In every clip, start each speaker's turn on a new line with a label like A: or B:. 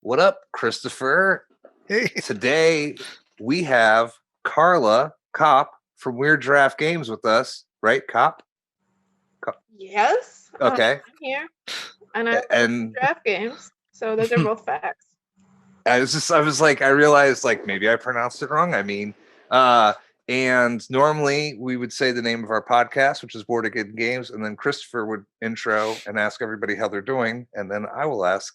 A: What up, Christopher?
B: Hey.
A: Today we have Carla Kopp from Weird Giraffe Games with us, right, Kopp?
C: Yes.
A: Okay.
C: I'm here, and I
A: And
C: draft games, so those are both facts.
A: I realized maybe I pronounced it wrong. And normally we would say the name of our podcast, which is Board Again Games, and then Christopher would intro and ask everybody how they're doing, and then I will ask,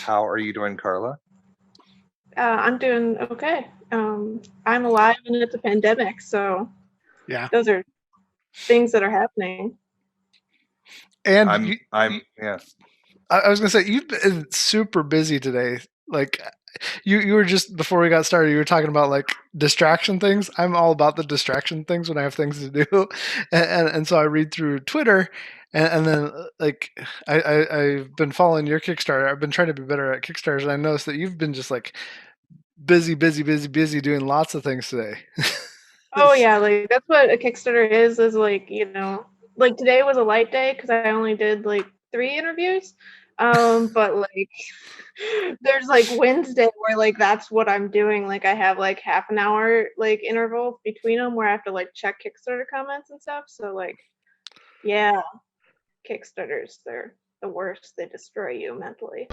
A: how are you doing, Carla?
C: I'm doing okay. I'm alive and it's a pandemic, so
B: Yeah.
C: those are things that are happening.
B: And
A: I'm yeah.
B: I was gonna say you've been super busy today. Like you were just before we got started, you were talking about like distraction things. I'm all about the distraction things when I have things to do, and so I read through Twitter, and then like I've been following your Kickstarter. I've been trying to be better at Kickstarters, and I noticed that you've been just like busy doing lots of things today.
C: Oh yeah, like that's what a Kickstarter is like, like today was a light day because I only did like 3 interviews. But like there's like Wednesday where like that's what I'm doing. Like I have like half an hour like interval between them where I have to like check Kickstarter comments and stuff. So like, yeah, Kickstarters, they're the worst. They destroy you mentally.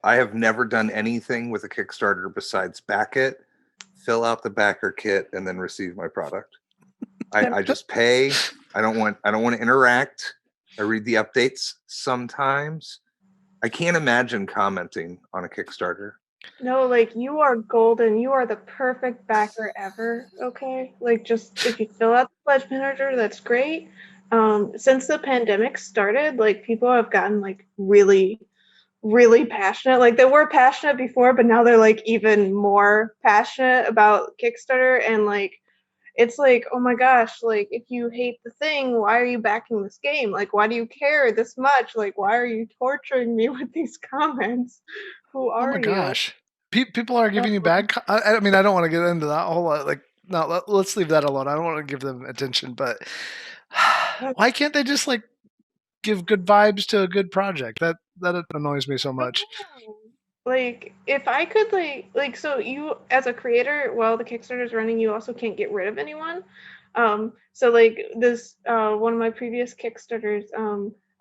A: I have never done anything with a Kickstarter besides back it, fill out the backer kit, and then receive my product. I just pay. I don't want to interact. I read the updates sometimes. I can't imagine commenting on a Kickstarter.
C: No, like you are golden. You are the perfect backer ever. Okay, like just if you fill out the pledge manager, that's great. Since the pandemic started, like people have gotten like really, really passionate. Like they were passionate before, but now they're like even more passionate about Kickstarter. And like it's like, oh my gosh, like if you hate the thing, why are you backing this game? Like why do you care this much? Like why are you torturing me with these comments? Who are
B: Oh my
C: you?
B: gosh. People are giving you bad. I mean, I don't want to get into that whole lot. Like, no, let's leave that alone. I don't want to give them attention, but why can't they just like give good vibes to a good project? That annoys me so much.
C: Like if I could like so you as a creator while the Kickstarter is running, you also can't get rid of anyone. So like this one of my previous Kickstarters,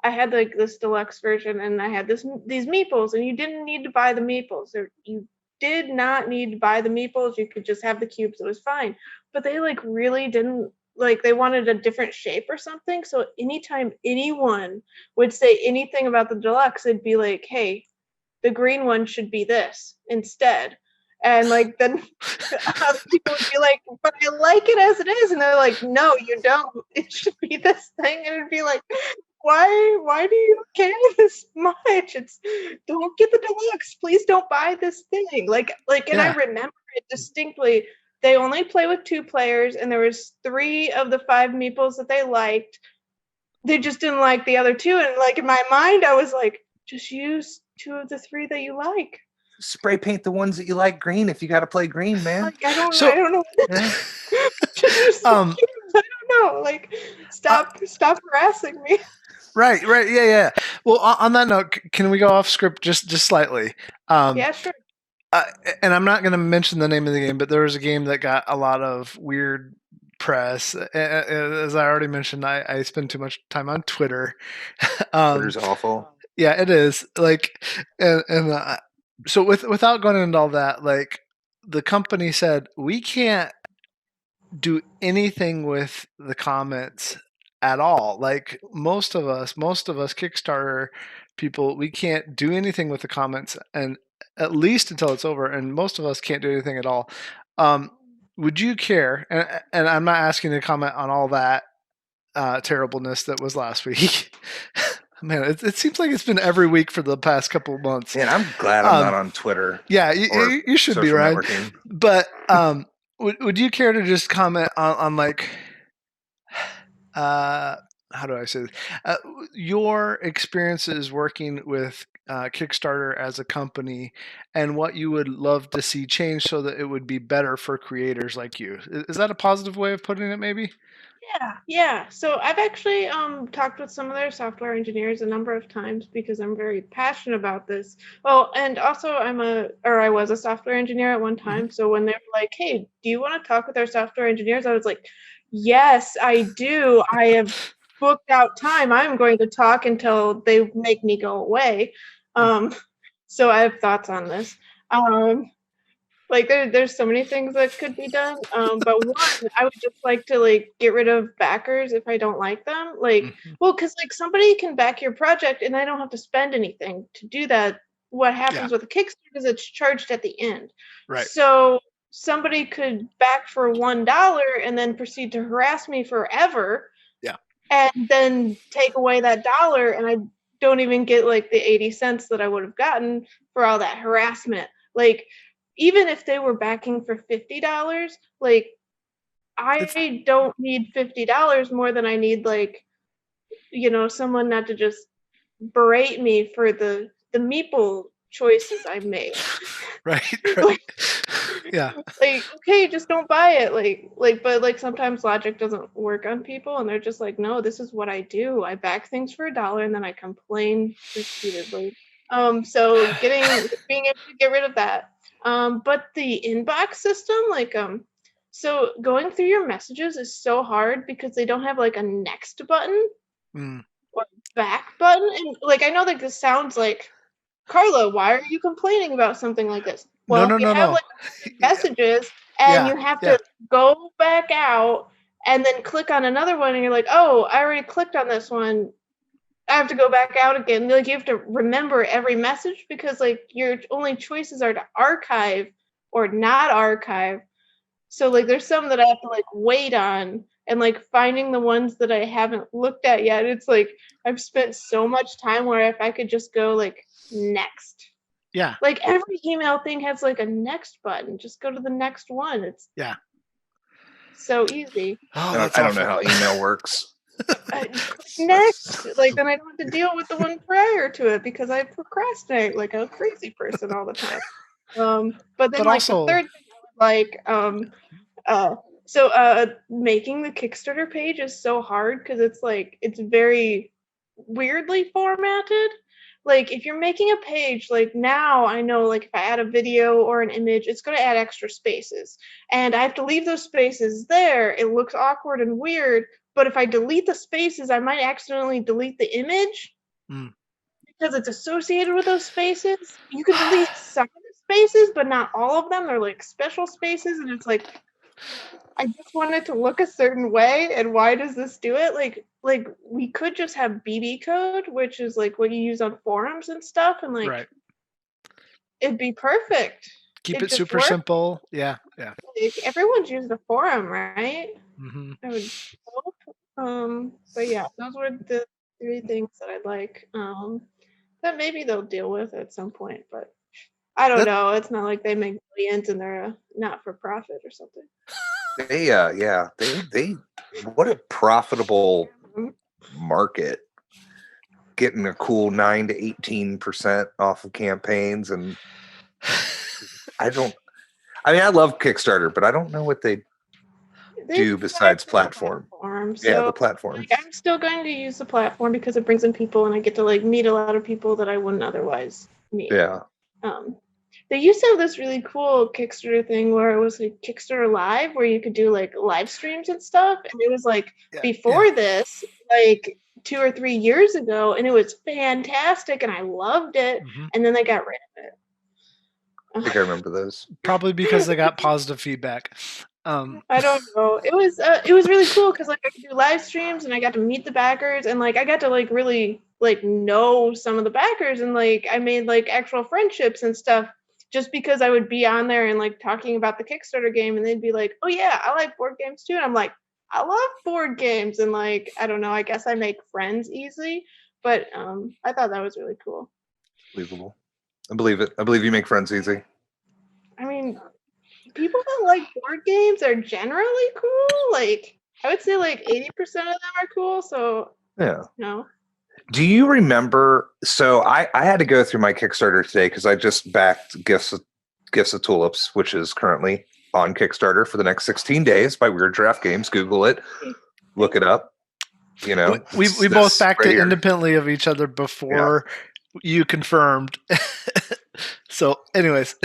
C: I had like this deluxe version and I had these meeples, and you didn't need to buy the meeples, or you did not need to buy the meeples. You could just have the cubes. It was fine. But they like really didn't, like they wanted a different shape or something. So anytime anyone would say anything about the deluxe, it'd be like, hey, the green one should be this instead. And like then other people would be like, but I like it as it is. And they're like, no, you don't. It should be this thing. And it'd be like, why do you care this much? It's, don't get the deluxe. Please don't buy this thing. And I remember it distinctly. They only play with 2 players, and there was 3 of the 5 meeples that they liked. They just didn't like the other 2. And like in my mind, I was like, just use 2 of the 3 that you like.
A: Spray paint the ones that you like green if you got to play green, man.
C: Like I don't know. Just use the cubes. I don't know. Like stop harassing me.
B: Right. Yeah. Well, on that note, can we go off script just slightly?
C: Yeah, sure.
B: And I'm not going to mention the name of the game, but there was a game that got a lot of weird press. As I already mentioned, I spend too much time on Twitter.
A: Twitter's awful.
B: Yeah, it is. Like, and so without going into all that, like the company said we can't do anything with the comments at all. Like most of us Kickstarter people, we can't do anything with the comments, and at least until it's over. And most of us can't do anything at all. Would you care? And I'm not asking you to comment on all that terribleness that was last week. Man, it seems like it's been every week for the past couple of months.
A: Man, I'm glad I'm not on Twitter.
B: Yeah, you should be, right?
A: Networking.
B: But would you care to just comment on like, how do I say this? Your experiences working with Kickstarter as a company and what you would love to see change so that it would be better for creators like you. Is that a positive way of putting it, maybe?
C: Yeah. So I've actually talked with some of their software engineers a number of times because I'm very passionate about this. Well, and also I was a software engineer at one time. So when they were like, "Hey, do you want to talk with our software engineers?" I was like, "Yes, I do. I have booked out time. I'm going to talk until they make me go away." So I have thoughts on this. Like there's so many things that could be done. But one, I would just like to like get rid of backers if I don't like them. Like, well, because like somebody can back your project and I don't have to spend anything to do that. What happens with a Kickstarter is it's charged at the end.
B: Right.
C: So somebody could back for $1 and then proceed to harass me forever.
B: Yeah.
C: And then take away that dollar, and I don't even get like the 80 cents that I would have gotten for all that harassment. Like, even if they were backing for $50, like I don't need $50 more than I need like, someone not to just berate me for the meeple choices I made.
B: Right.
C: Like,
B: yeah.
C: Like, okay, just don't buy it. But like sometimes logic doesn't work on people, and they're just like, no, this is what I do. I back things for $1 and then I complain repeatedly. So being able to get rid of that. But the inbox system, so going through your messages is so hard because they don't have like a next button or back button. And like I know that this sounds like, Carla, why are you complaining about something like this? Well, you have like messages and you have to go back out and then click on another one and you're like, oh, I already clicked on this one. I have to go back out again. Like you have to remember every message because like your only choices are to archive or not archive. So like there's some that I have to like wait on and like finding the ones that I haven't looked at yet. It's like I've spent so much time where if I could just go like next.
B: Yeah.
C: Like every email thing has like a next button. Just go to the next one. It's so easy.
B: Oh,
A: I don't know how email works.
C: Next, like then I don't have to deal with the one prior to it because I procrastinate like a crazy person all the time. But then like also, the third thing, making the Kickstarter page is so hard because it's very weirdly formatted. Like if you're making a page, like now I know like if I add a video or an image, it's going to add extra spaces and I have to leave those spaces there. It looks awkward and weird, but if I delete the spaces, I might accidentally delete the image because it's associated with those spaces. You can delete some of the spaces, but not all of them. They're like special spaces and it's like, I just want it to look a certain way, and why does this do it? Like we could just have BB code, which is like what you use on forums and stuff, and like it'd be perfect.
B: Keep it super simple. Yeah.
C: Like, everyone's used a forum, right? I would hope. But yeah, those were the 3 things that I'd like. That maybe they'll deal with at some point, but I don't know. It's not like they make millions and they're a not-for-profit or something.
A: They what a profitable market, getting a cool 9 to 18% off of campaigns. And I love Kickstarter, but I don't know what they do besides platform. So, the platform.
C: Like, I'm still going to use the platform because it brings in people and I get to like meet a lot of people that I wouldn't otherwise meet.
A: Yeah.
C: They used to have this really cool Kickstarter thing where it was like Kickstarter Live, where you could do like live streams and stuff. And it was like before this, like 2 or 3 years ago, and it was fantastic and I loved it. And then they got rid of it.
A: I think I remember those.
B: Probably because they got positive feedback.
C: I don't know. It was really cool because like I could do live streams and I got to meet the backers and like I got to like really like know some of the backers and like I made like actual friendships and stuff just because I would be on there and like talking about the Kickstarter game and they'd be like, oh yeah, I like board games too. And I'm like, I love board games. And like, I don't know, I guess I make friends easily, but I thought that was really cool.
A: Believable. I believe it. I believe you make friends easy.
C: I mean, people that like board games are generally cool. Like, I would say like 80% of them are cool. So,
A: yeah.
C: No.
A: Do you remember? So I had to go through my Kickstarter today because I just backed Gifts of Tulips, which is currently on Kickstarter for the next 16 days by Weird Giraffe Games. Google it, look it up. You know,
B: we both backed it independently of each other before you confirmed. So, anyways,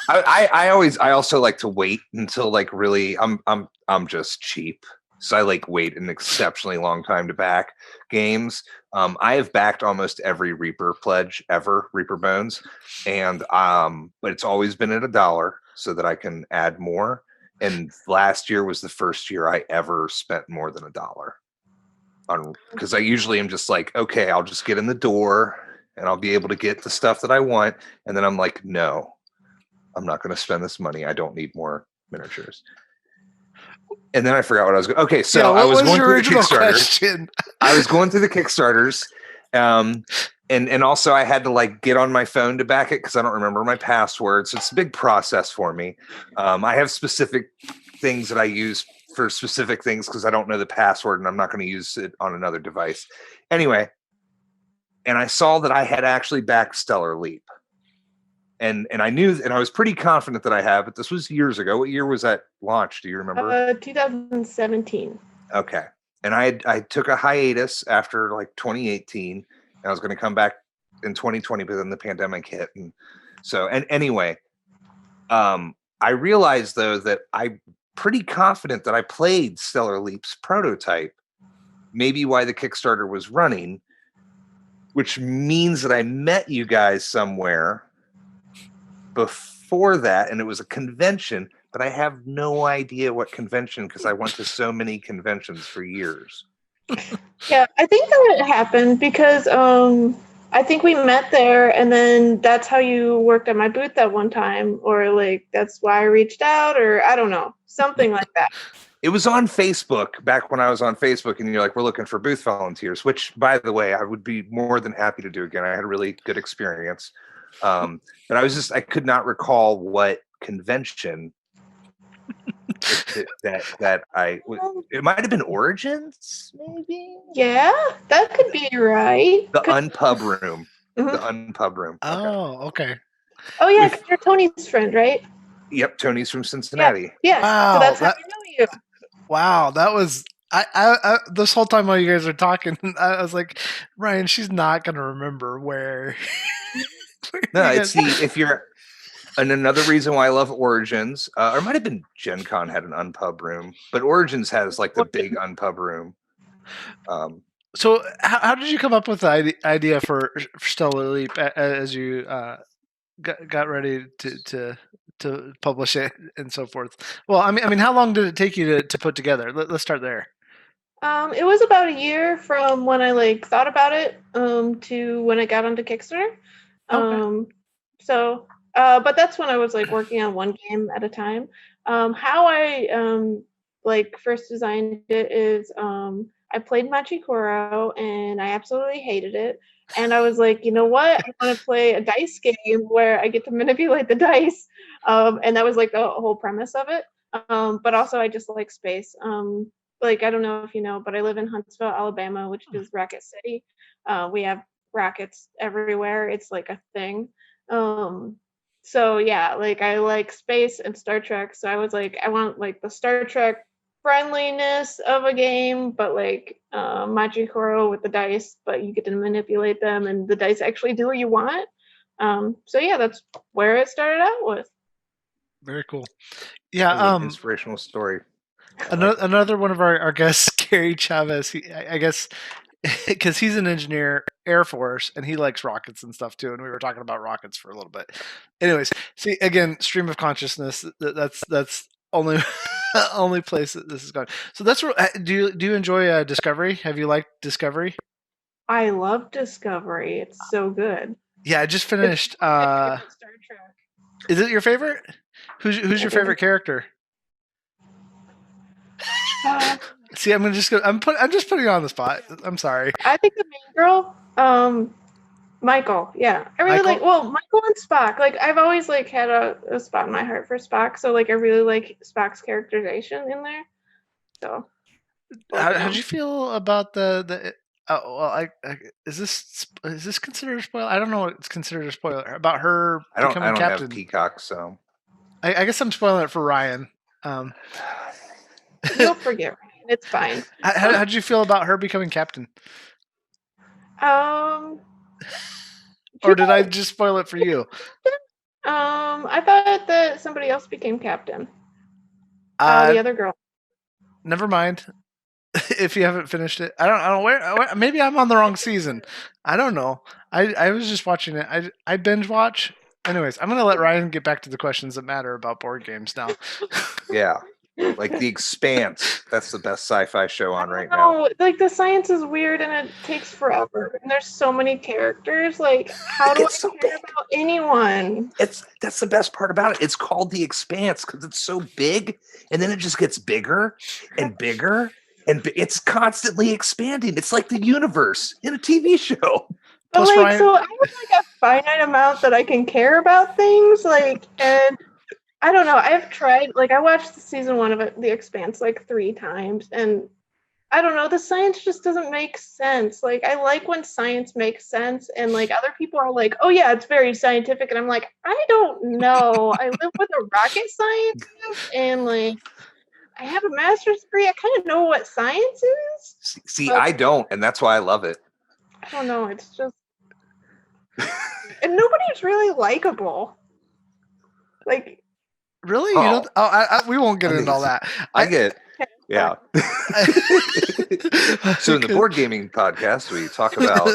A: I also like to wait until like really I'm just cheap. So I like wait an exceptionally long time to back games. I have backed almost every Reaper pledge ever, Reaper Bones, and but it's always been at $1 so that I can add more. And last year was the first year I ever spent more than $1 on, because I usually am just like, okay, I'll just get in the door and I'll be able to get the stuff that I want, and then I'm like, no, I'm not going to spend this money. I don't need more miniatures. And then I forgot what I was going. Okay, so I was going through the Kickstarter. I was going through the Kickstarters, and also I had to like get on my phone to back it because I don't remember my password. So it's a big process for me. I have specific things that I use for specific things because I don't know the password and I'm not going to use it on another device. Anyway, and I saw that I had actually backed Stellar Leap. And I knew, and I was pretty confident that I have, but this was years ago. What year was that launched? Do you remember?
C: 2017.
A: Okay. And I took a hiatus after like 2018, and I was going to come back in 2020, but then the pandemic hit. And so, and anyway, I realized though that I'm pretty confident that I played Stellar Leap's prototype, maybe why the Kickstarter was running, which means that I met you guys somewhere before that, and it was a convention, but I have no idea what convention because I went to so many conventions for years.
C: Yeah, I think that happened because I think we met there, and then that's how you worked at my booth that one time, or like that's why I reached out, or I don't know, something like that.
A: It was on Facebook back when I was on Facebook, and you're like, we're looking for booth volunteers, which, by the way, I would be more than happy to do again. I had a really good experience. But I could not recall what convention it might have been Origins, maybe.
C: Yeah, that could be right.
A: The Unpub Room. Mm-hmm. The Unpub Room.
B: Oh, okay.
C: Oh yeah, because you're Tony's friend, right?
A: Yep, Tony's from Cincinnati.
C: Yeah.
B: Wow,
C: so that's how I know you.
B: Wow, that was I this whole time while you guys are talking, I was like, Ryan, she's not gonna remember where.
A: No, it's if you're. And another reason why I love Origins, or it might have been Gen Con had an Unpub Room, but Origins has like the big Unpub Room.
B: So how did you come up with the idea for Stellar Leap as you got ready to publish it and so forth? Well, I mean, how long did it take you to put together? Let's start there.
C: It was about a year from when I like thought about it to when I got onto Kickstarter.
B: Okay.
C: So, but that's when I was like working on one game at a time. How I like first designed it is I played Machi Koro and I absolutely hated it. And I was like, you know what? I want to play a dice game where I get to manipulate the dice. And that was like the whole premise of it. But also I just like space. Like, I don't know if you know, but I live in Huntsville, Alabama, which is Rocket City. We have rockets everywhere. It's like a thing. So yeah, like I like space and Star Trek. So I was like, I want like the Star Trek friendliness of a game, but like Machi Koro with the dice, but you get to manipulate them and the dice actually do what you want. So yeah, that's where it started out with.
B: Very cool. Yeah,
A: inspirational story.
B: Another one of our guests, Gary Chavez. I guess because he's an engineer, Air Force, and he likes rockets and stuff too. And we were talking about rockets for a little bit. Anyways, see again, stream of consciousness. That's only place that this is going. So that's where. Do you enjoy Discovery? Have you liked Discovery?
C: I love Discovery. It's so good.
B: Yeah, I just finished. Star Trek. Is it your favorite? Who's your favorite character? See, I'm just putting you on the spot. I'm sorry.
C: I think the main girl, Michael. Yeah, I really like. Well, Michael and Spock. Like, I've always like had a spot in my heart for Spock. So like, I really like Spock's characterization in there. So,
B: how did you feel about the Is this considered a spoiler? I don't know what it's considered a spoiler about her
A: I don't
B: becoming captain.
A: have Peacock, so
B: I guess I'm spoiling it for Ryan.
C: You'll forget, Ryan. It's fine.
B: How did you feel about her becoming captain?
C: Um,
B: Or did I just spoil it for you?
C: I thought that somebody else became captain. The other girl.
B: Never mind. If you haven't finished it, I don't know where. Maybe I'm on the wrong season. I don't know. I was just watching it. I binge watch. Anyways, I'm gonna let Ryan get back to the questions that matter about board games now.
A: yeah. Like The Expanse. That's the best sci-fi show on right now.
C: No, like the science is weird and it takes forever. And there's so many characters. Like, how do I care about anyone?
A: That's the best part about it. It's called The Expanse because it's so big, and then it just gets bigger and bigger, and it's constantly expanding. It's like the universe in a TV show.
C: But like, so I have like a finite amount that I can care about things. Like, and I don't know. I've tried. Like, I watched season 1 of The Expanse like 3 times, and I don't know. The science just doesn't make sense. Like, I like when science makes sense, and like other people are like, "Oh yeah, it's very scientific," and I'm like, I don't know. I live with a rocket scientist, and like, I have a master's degree. I kind of know what science is.
A: See, I don't, and that's why I love it.
C: I don't know. It's just, and nobody's really likable. Like.
B: Really? You don't? We won't get into all that.
A: I get. Yeah. So in the board gaming podcast, we talk about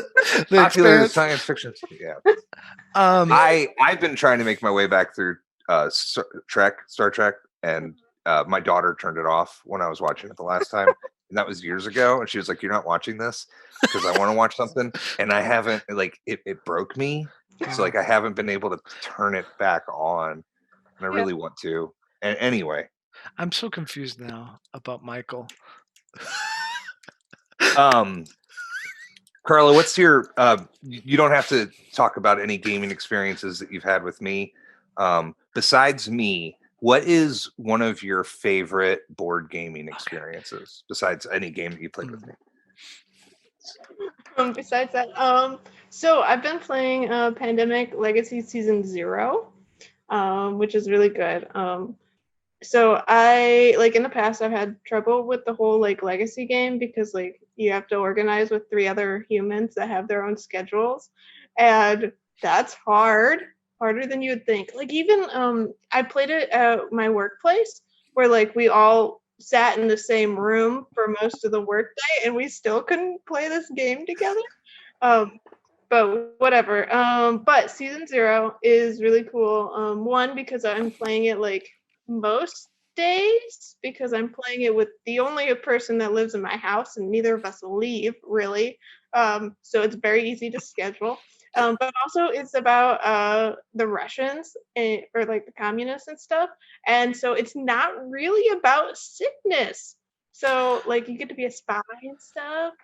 A: popular science fiction. Yeah. I've been trying to make my way back through Star Trek, and my daughter turned it off when I was watching it the last time, and that was years ago. And she was like, "You're not watching this because I want to watch something," and I haven't. Like it broke me. So like I haven't been able to turn it back on. And I really want to. And anyway,
B: I'm so confused now about Michael.
A: Carla, what's your? You don't have to talk about any gaming experiences that you've had with me. Besides me, what is one of your favorite board gaming experiences besides any game that you played with me?
C: Besides that, so I've been playing Pandemic Legacy Season 0. Which is really good. So I, like, in the past, I've had trouble with the whole like legacy game because like you have to organize with 3 other humans that have their own schedules, and that's harder than you would think. Like even I played it at my workplace where like we all sat in the same room for most of the workday and we still couldn't play this game together. But whatever. But season 0 is really cool. One, because I'm playing it like most days because I'm playing it with the only person that lives in my house and neither of us leave really. So it's very easy to schedule. But also it's about the Russians or like the communists and stuff. And so it's not really about sickness. So like you get to be a spy and stuff.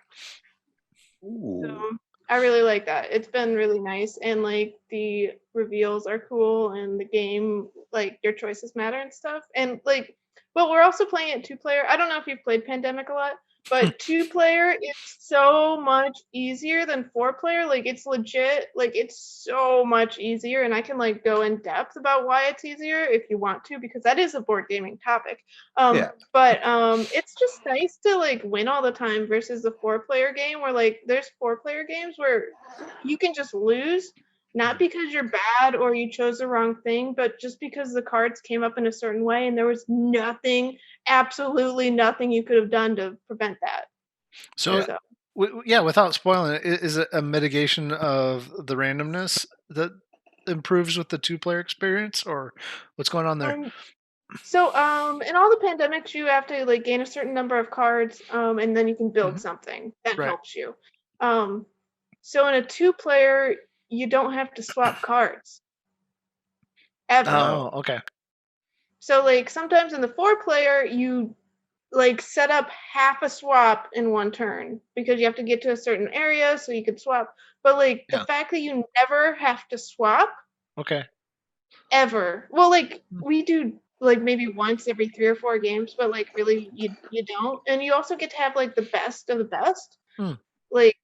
A: Ooh.
C: So I really like that. It's been really nice, and like the reveals are cool, and the game, like your choices matter and stuff. And like, but we're also playing it 2-player. I don't know if you've played Pandemic a lot, but 2-player is so much easier than 4-player. Like it's legit, like it's so much easier, and I can like go in depth about why it's easier if you want to, because that is a board gaming topic. But it's just nice to like win all the time versus the 4-player game where like there's 4-player games where you can just lose, not because you're bad or you chose the wrong thing, but just because the cards came up in a certain way and there was nothing, absolutely nothing you could have done to prevent that.
B: So without spoiling it, is it a mitigation of the randomness that improves with the 2-player experience, or what's going on there?
C: So in all the pandemics, you have to like gain a certain number of cards, and then you can build something that helps you. So in a 2-player, you don't have to swap cards. Ever.
B: Oh, okay.
C: So like sometimes in the 4-player, you like set up half a swap in one turn because you have to get to a certain area so you could swap. But like the fact that you never have to swap.
B: Okay.
C: Ever. Well, like we do like maybe once every 3 or 4 games, but like really you don't. And you also get to have like the best of the best. like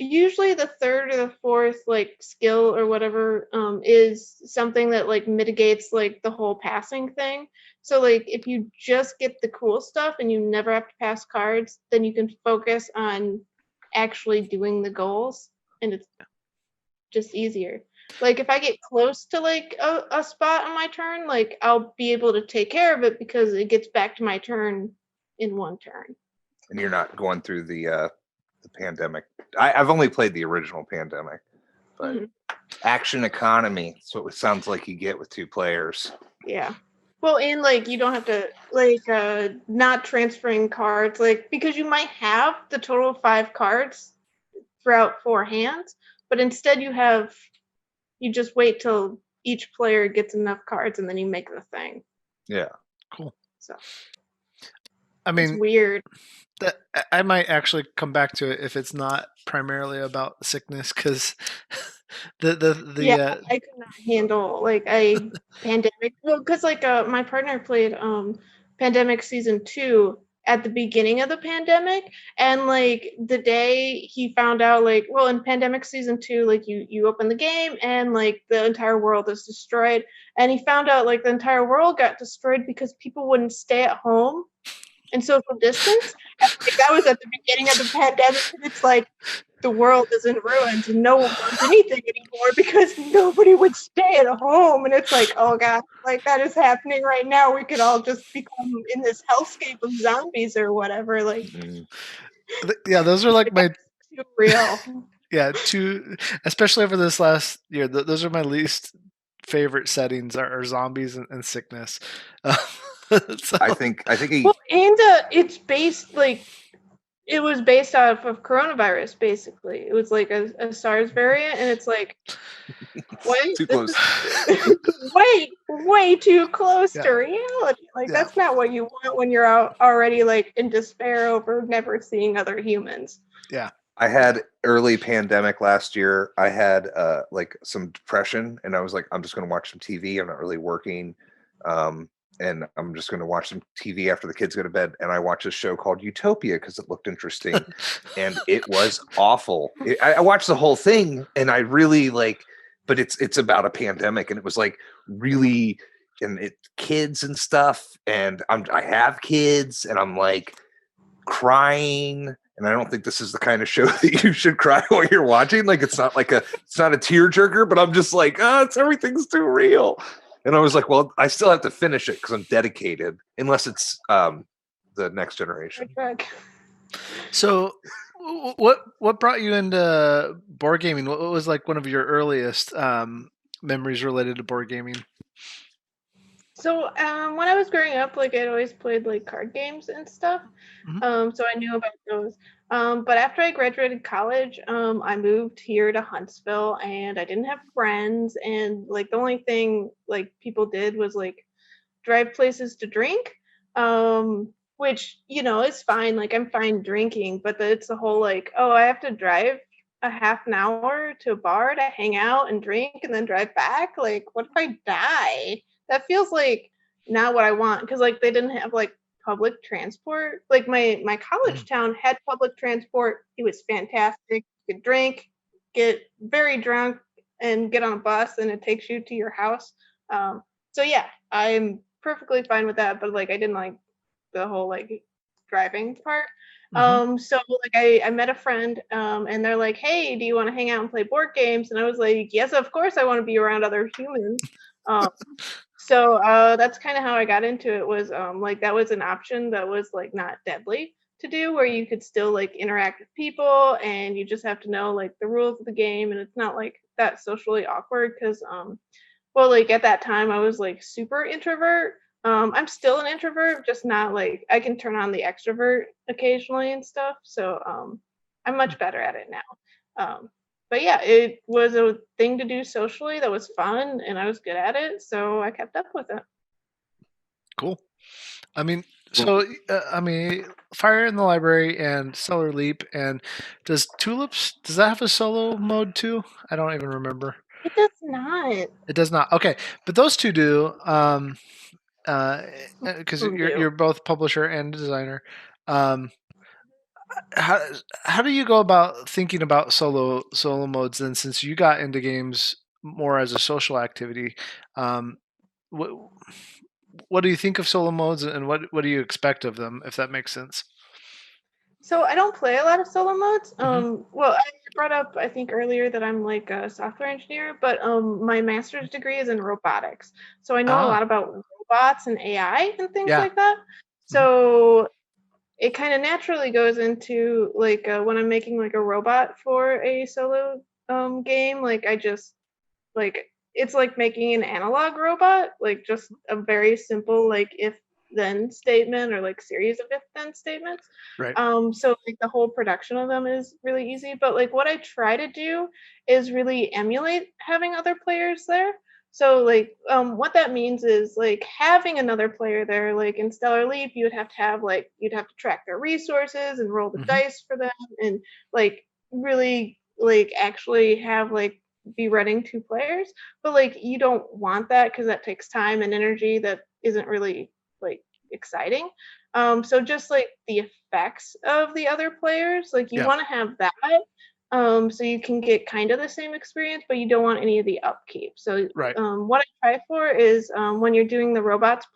C: usually the third or the fourth like skill or whatever is something that like mitigates like the whole passing thing. So like if you just get the cool stuff and you never have to pass cards, then you can focus on actually doing the goals, and it's just easier. Like if I get close to like a spot on my turn, like I'll be able to take care of it because it gets back to my turn in one turn.
A: And you're not going through the pandemic. I've only played the original Pandemic, but action economy. That's what it sounds like you get with 2 players.
C: Yeah. Well, and like you don't have to like not transferring cards, like because you might have the total of 5 cards throughout 4 hands, but instead you just wait till each player gets enough cards and then you make the thing.
A: Yeah.
B: Cool.
C: So
B: I mean,
C: it's weird.
B: I might actually come back to it if it's not primarily about sickness, because
C: I could not handle like a pandemic. Well, because like my partner played Pandemic Season 2 at the beginning of the pandemic, and like the day he found out, like, well, in Pandemic Season 2, like you open the game and like the entire world is destroyed, and he found out like the entire world got destroyed because people wouldn't stay at home and social distance. And like that was at the beginning of the pandemic, and it's like the world is in ruins and no one wants anything anymore because nobody would stay at home. And it's like, oh god, like that is happening right now. We could all just become in this hellscape of zombies or whatever. Like,
B: yeah, those are like my
C: too real.
B: Yeah, especially over this last year. Those are my least favorite settings are zombies and sickness. So,
A: I think
C: Well, and it's based like it was based off of coronavirus. Basically, it was like a SARS variant, and it's like, wait,
A: too close.
C: way too close
B: Yeah.
C: to reality. Like
B: Yeah.
C: that's not what you want when you're out already like in despair over never seeing other humans.
B: Yeah.
A: I had early pandemic last year. I had like some depression, and I was like, I'm just going to watch some TV. I'm not really working, and I'm just going to watch some TV after the kids go to bed. And I watched a show called Utopia because it looked interesting, and it was awful. I watched the whole thing, and I really like, but it's about a pandemic, and it was like really, and it kids and stuff, and I have kids, and I'm like crying. And I don't think this is the kind of show that you should cry while you're watching. Like it's not a tearjerker, but I'm just like, everything's too real. And I was like, well, I still have to finish it because I'm dedicated, unless it's the Next Generation.
B: So, what brought you into board gaming? What was like one of your earliest memories related to board gaming?
C: So when I was growing up, like I'd always played like card games and stuff. So I knew about those. But after I graduated college, I moved here to Huntsville, and I didn't have friends, and like the only thing like people did was like drive places to drink. Which, you know, is fine. Like I'm fine drinking, but it's the whole like, oh, I have to drive a half an hour to a bar to hang out and drink and then drive back. Like, what if I die? That feels like not what I want, because like they didn't have like public transport. Like my college town had public transport. It was fantastic. You could drink, get very drunk, and get on a bus, and it takes you to your house. So yeah, I'm perfectly fine with that. But like I didn't like the whole like driving part. So like I met a friend, and they're like, hey, do you want to hang out and play board games? And I was like, yes, of course I want to be around other humans. So that's kind of how I got into it. Was like that was an option that was like not deadly to do, where you could still like interact with people, and you just have to know like the rules of the game, and it's not like that socially awkward, because well, like at that time I was like super introvert. I'm still an introvert, just not like I can turn on the extrovert occasionally and stuff. So I'm much better at it now. But yeah, it was a thing to do socially that was fun, and I was good at it, so I kept up with it.
B: Cool. I mean, so Fire in the Library and Stellar Leap, and does Tulips, does that have a solo mode too? I don't even remember.
C: It does not.
B: It does not. Okay, but those two do. Because you're both publisher and designer. how do you go about thinking about solo modes then, since you got into games more as a social activity? What what do you think of solo modes, and what do you expect of them, if that makes sense?
C: So I don't play a lot of solo modes.
B: Mhm.
C: Well, I brought up I think earlier that I'm like a software engineer, but my master's degree is in robotics. So I know a
B: Ah,
C: lot about robots and AI and things
B: yeah.
C: like that.
B: Mhm.
C: So it kind of naturally goes into like when I'm making like a robot for a solo game, like I just like it's like making an analog robot, like just a very simple like if then statement or like series of if then statements.
B: Right.
C: So like the whole production of them is really easy, but like what I try to do is really emulate having other players there. So like what that means is like having another player there, like in Stellar Leap, you would have to have like you'd have to track their resources and roll the
B: Mhm.
C: dice for them and like really like actually have like be running two players, but like you don't want that because that takes time and energy that isn't really like exciting. So just like the effects of the other players, like you
B: Yeah.
C: want to have that, so you can get kind of the same experience, but you don't want any of the upkeep. So
B: Right.
C: what I try for is when you're doing the robot's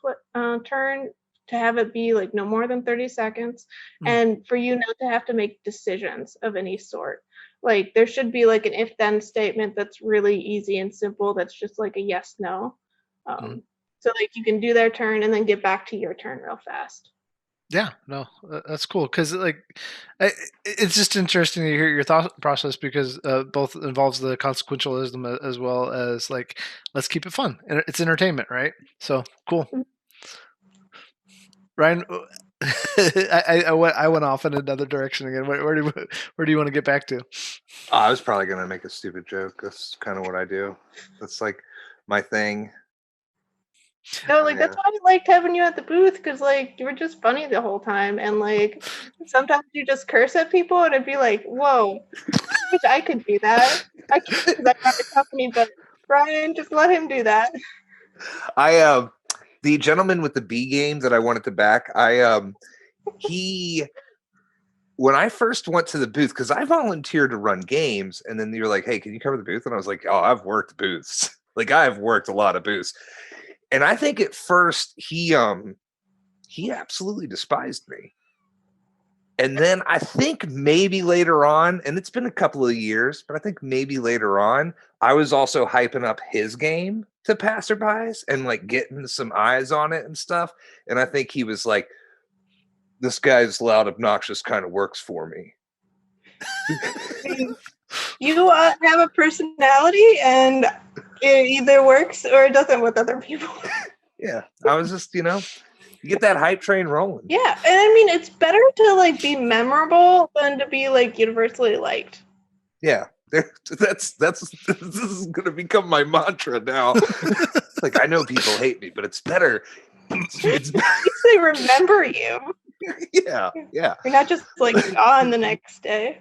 C: turn to have it be like no more than 30 seconds
B: Mm.
C: and for you not to have to make decisions of any sort. Like there should be like an if then statement that's really easy and simple that's just like a yes no.
B: Mhm.
C: So like you can do their turn and then get back to your turn real fast.
B: Yeah, no, that's cool because like it's just interesting to hear your thought process because both involves the consequentialism as well as like let's keep it fun and it's entertainment, right? So cool, Ryan. I went off in another direction again. Where do you want to get back to?
A: I was probably gonna make a stupid joke. That's kind of what I do. That's like my thing.
C: No, like
A: I,
C: that's why I liked having you at the booth because like you were just funny the whole time and like sometimes you just curse at people and it'd be like, whoa, I wish I could do that. I can't because I run the company, but Brian, just let him do that.
A: I the gentleman with the B game that I wanted to back. He when I first went to the booth, because I volunteered to run games, and then you're like, "Hey, can you cover the booth?" And I was like, "Oh, I've worked booths. Like I've worked a lot of booths." And I think at first he absolutely despised me. And then I think maybe later on, and it's been a couple of years, but I think maybe later on, I was also hyping up his game to passerbys and like getting some eyes on it and stuff. And I think he was like, this guy's loud, obnoxious kind of works for me.
C: I mean, you have a personality and it either works or it doesn't with other people.
A: Yeah. I was just, you get that hype train rolling.
C: Yeah, and I mean it's better to like be memorable than to be like universally liked.
A: Yeah. That's this is gonna become my mantra now. Like I know people hate me, but it's better. It's
C: At least they remember you.
A: yeah, yeah.
C: You're not just like gone the next day.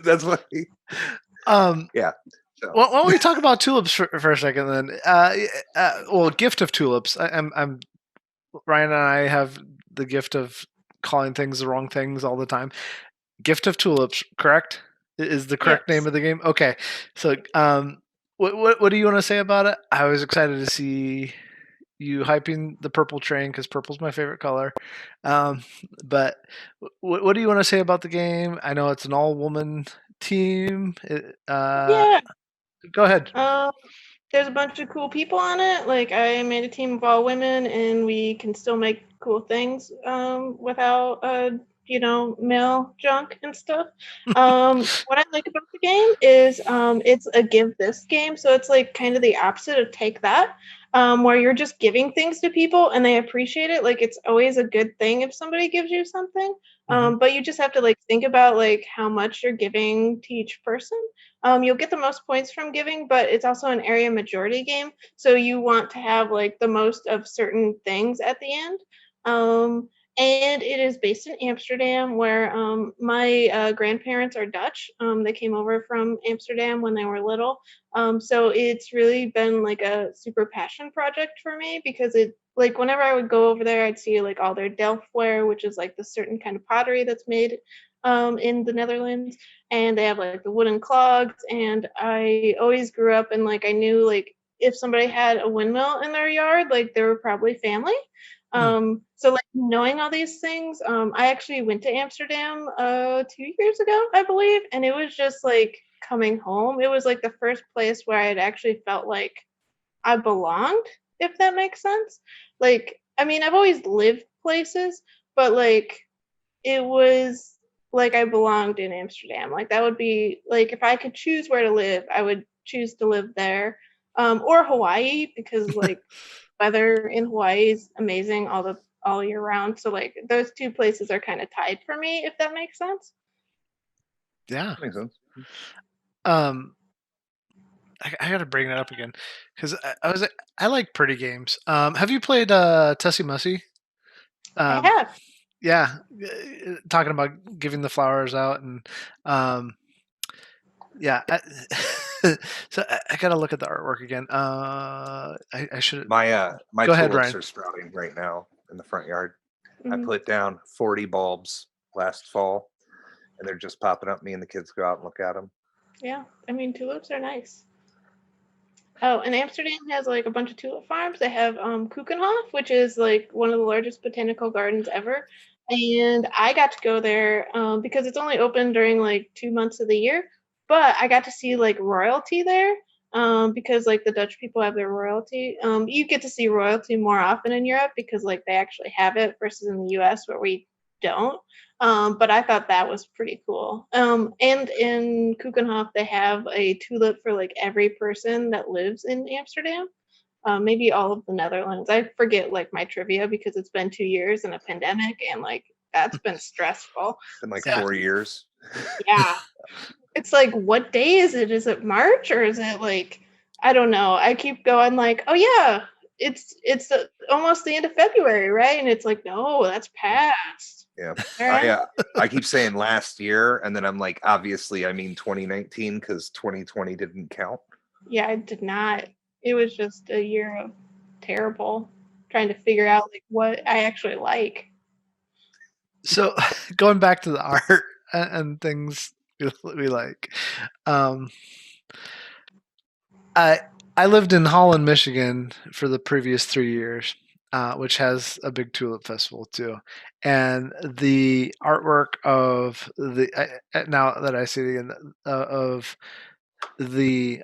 A: That's what.
B: Um,
A: Yeah. So
B: why don't we talk about tulips for a second then? Well, gift of tulips. I'm Ryan and I have the gift of calling things the wrong things all the time. Gift of Tulips, correct? Is the correct name
C: Yes.
B: of the game? Okay. So, what do you want to say about it? I was excited to see you hyping the purple train because purple's my favorite color. Um, but what do you want to say about the game? I know it's an all-woman team.
C: Yeah.
B: Go ahead.
C: Um, there's a bunch of cool people on it. Like I made a team of all women, and we can still make cool things without male junk and stuff. What I like about the game is it's a give this game, so it's like kind of the opposite of take that. Where you're just giving things to people and they appreciate it. Like it's always a good thing if somebody gives you something.
B: Hmm.
C: But you just have to like think about like how much you're giving to each person. You'll get the most points from giving, but it's also an area majority game. So you want to have like the most of certain things at the end. Um, And it is based in Amsterdam, where my grandparents are Dutch. They came over from Amsterdam when they were little. So it's really been like a super passion project for me because it like whenever I would go over there, I'd see like all their Delftware, which is like the certain kind of pottery that's made in the Netherlands, and they have like the wooden clogs. And I always grew up and like I knew like if somebody had a windmill in their yard, like they were probably family. So like knowing all these things, I actually went to Amsterdam 2 years ago, I believe, and it was just like coming home. It was like the first place where I had actually felt like I belonged, if that makes sense. Like, I mean, I've always lived places, but like it was like I belonged in Amsterdam. Like that would be like if I could choose where to live, I would choose to live there. Or Hawaii because like weather in Hawaii is amazing all year round. So like those two places are kind of tied for me, if that makes sense.
B: Yeah.
A: Makes sense.
B: I got to bring that up again because I like pretty games. Have you played Tussie Mussie?
C: I have.
B: Yeah, talking about giving the flowers out and yeah. So I got to look at the artwork again. I should.
A: My
B: Go ahead,
A: tulips
B: Ryan.
A: are sprouting right now in the front yard. I
C: Mhm.
A: put down 40 bulbs last fall, and they're just popping up. Me and the kids go out and look at them.
C: Yeah, I mean tulips are nice. Oh, and Amsterdam has like a bunch of tulip farms. They have Keukenhof, which is like one of the largest botanical gardens ever. And I got to go there because it's only open during like 2 months of the year. But I got to see like royalty there because like the Dutch people have their royalty. You get to see royalty more often in Europe because like they actually have it versus in the US where we don't. But I thought that was pretty cool. And in Keukenhof, they have a tulip for like every person that lives in Amsterdam. Maybe all of the Netherlands. I forget like my trivia because it's been 2 years and a pandemic, and like that's been stressful.
A: Been like
B: Yeah.
A: 4 years.
C: Yeah, it's like what day is it? Is it March or is it like I don't know. I keep going like, oh yeah, it's almost the end of February, right? And it's like, no, that's past.
A: Yeah.
C: All right.
A: I keep saying last year, and then I'm like, obviously, I mean 2019 because 2020 didn't count.
C: Yeah, I did not. It was just a year of terrible trying to figure out like what I actually like.
B: So going back to the art and things we like, um, I lived in Holland, Michigan for the previous 3 years, which has a big tulip festival too. And the artwork of now that I see it again of the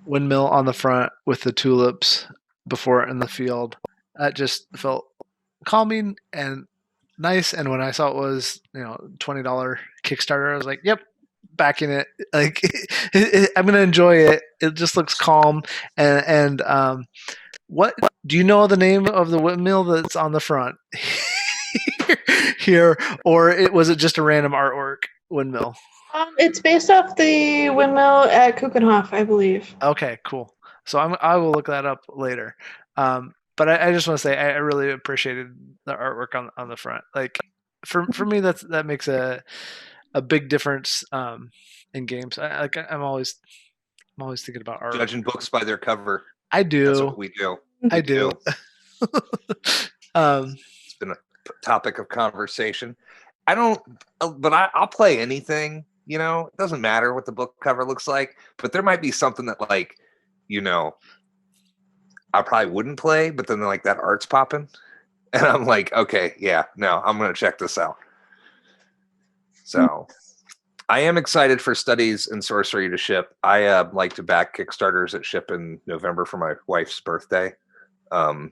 B: windmill on the front with the tulips before it in the field, that just felt calming and nice. And when I saw it was $20 Kickstarter, I was like, yep, backing it. Like I'm gonna enjoy it. It just looks calm. And what do you know the name of the windmill that's on the front here, or was it just a random artwork windmill?
C: It's based off the windmill at Keukenhof, I believe.
B: Okay, cool. So I will look that up later. But I just want to say I really appreciated the artwork on the front. Like for me, that makes a big difference in games. I'm always thinking about art.
A: Judging books by their cover.
B: I
A: That's
B: do.
A: what we do.
B: I do.
A: It's been a topic of conversation. I'll play anything. It doesn't matter what the book cover looks like, but there might be something that like, I probably wouldn't play, but then like that art's popping, and I'm like, okay, yeah, no, I'm gonna check this out. So I am excited for Studies in Sorcery to ship. I like to back Kickstarters that ship in November for my wife's birthday, and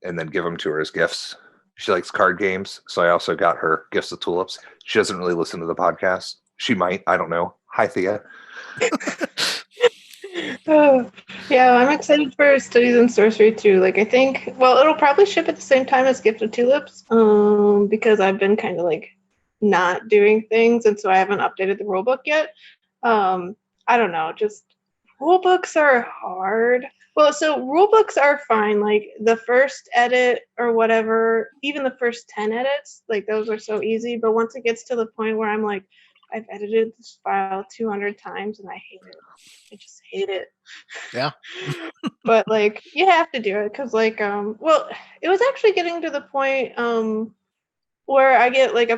A: then give them to her as gifts. She likes card games, so I also got her Gifts of Tulips. She doesn't really listen to the podcast. She might. I don't know. Hi, Thea.
C: Oh, yeah, I'm excited for Studies in Sorcery too. Like, I think, well, it'll probably ship at the same time as Gift of Tulips, because I've been kind of like not doing things, and so I haven't updated the rulebook yet. I don't know, just rulebooks are hard. Well, so rule books are fine. Like the first edit or whatever, even the first 10 edits, like those are so easy. But once it gets to the point where I'm like, I've edited this file 200 times and I hate it. I just hate it.
B: Yeah.
C: But like you have to do it because like well, it was actually getting to the point where I get like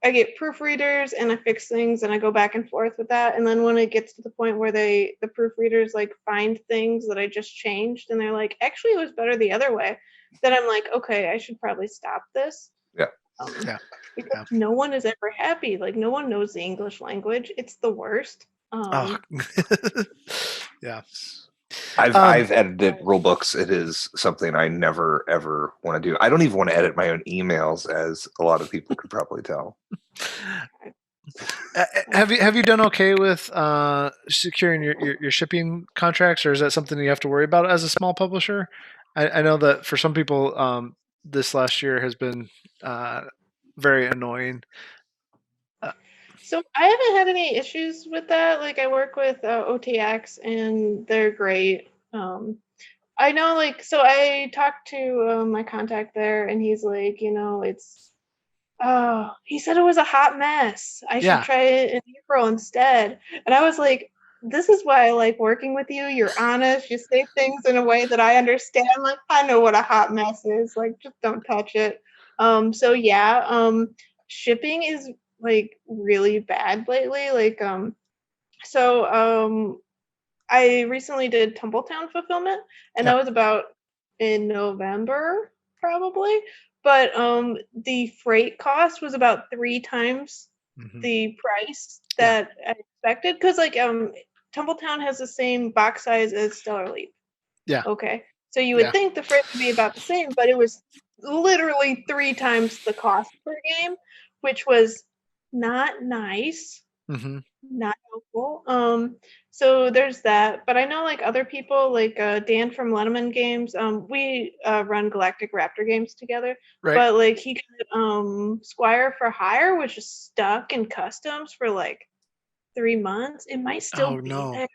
C: I get proofreaders and I fix things and I go back and forth with that. And then when it gets to the point where the proofreaders like find things that I just changed and they're like, actually it was better the other way, then I'm like, okay, I should probably stop this.
A: Yeah.
B: Yeah.
C: Because no one is ever happy. Like no one knows the English language. It's the worst.
B: Oh. Yeah.
A: I've edited rule books. It is something I never ever want to do. I don't even want to edit my own emails, as a lot of people could probably tell.
B: Have you done okay with securing your shipping contracts, or is that something you have to worry about as a small publisher? I know that for some people, this last year has been very annoying.
C: So I haven't had any issues with that. Like I work with OTX and they're great. I know, like, so I talked to my contact there, and he's like, he said it was a hot mess. I should try it in April instead. And I was like, this is why I like working with you. You're honest. You say things in a way that I understand. Like, I know what a hot mess is. Like, just don't touch it. So yeah, shipping is like really bad lately. Like, I recently did Tumbletown fulfillment, and that was about in November, probably. But the freight cost was about 3 times the price that I expected. Because like Tumbletown has the same box size as Stellar Leap.
B: Yeah.
C: Okay. So you would think the freight would be about the same, but it was literally 3 times the cost per game, which was not nice. Not helpful. So there's that. But I know like other people, like Dan from Letterman Games, we run Galactic Raptor games together.
B: Right.
C: But like he got Squire for Hire, which is stuck in customs for like 3 months. It might still be there.